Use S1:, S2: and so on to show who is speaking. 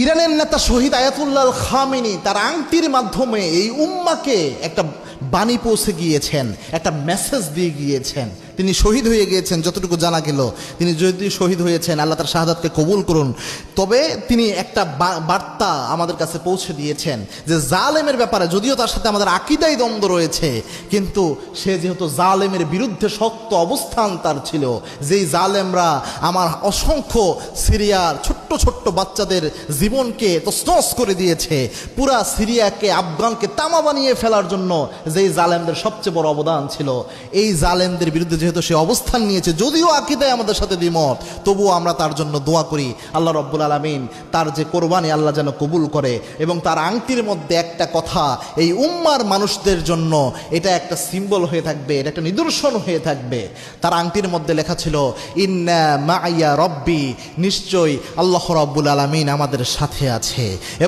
S1: ইরানের নেতা শহীদ Ayatollah Khamenei তার আংটির মাধ্যমে এই উম্মাকে একটা বাণী পৌঁছে গিয়েছেন, একটা মেসেজ দিয়ে গিয়েছেন। তিনি শহীদ হয়ে গিয়েছেন, যতটুকু জানা গেল তিনি যদি শহীদ হয়েছেন, আল্লাহ তার শাহাদাতকে কবুল করুন। তবে তিনি একটা বার্তা আমাদের কাছে পৌঁছে দিয়েছেন যে জালেমের ব্যাপারে, যদিও তার সাথে আমাদের আকীদাই দ্বন্দ্ব রয়েছে, কিন্তু সে যেহেতু জালেমের বিরুদ্ধে শক্ত অবস্থান তার ছিল, যেই জালেমরা আমার অসংখ্য সিরিয়ার ছোট্ট ছোট্ট বাচ্চাদের জীবনকে তছনছ করে দিয়েছে, পুরা সিরিয়াকে আফগানকে তামা বানিয়ে ফেলার জন্য যেই জালেমদের সবচেয়ে বড় অবদান ছিল, এই জালেমদের বিরুদ্ধে যেহেতু সে অবস্থান নিয়েছে, যদিও আকীদায় আমাদের সাথে দ্বিমত, তবুও আমরা তার জন্য দোয়া করি আল্লাহ রব্বুল আলামিন তার যে কোরবানি আল্লাহ যেন কবুল করে। এবং তার আংটির মধ্যে একটা কথা এই উম্মার মানুষদের জন্য এটা একটা সিম্বল হয়ে থাকবে, এটা একটা নিদর্শন হয়ে থাকবে। তার আংটির মধ্যে লেখা ছিল ইন্না মাইয়া রব্বি, নিশ্চয়ই আল্লাহ রব্বুল আলামিন আমাদের সাথে আছে।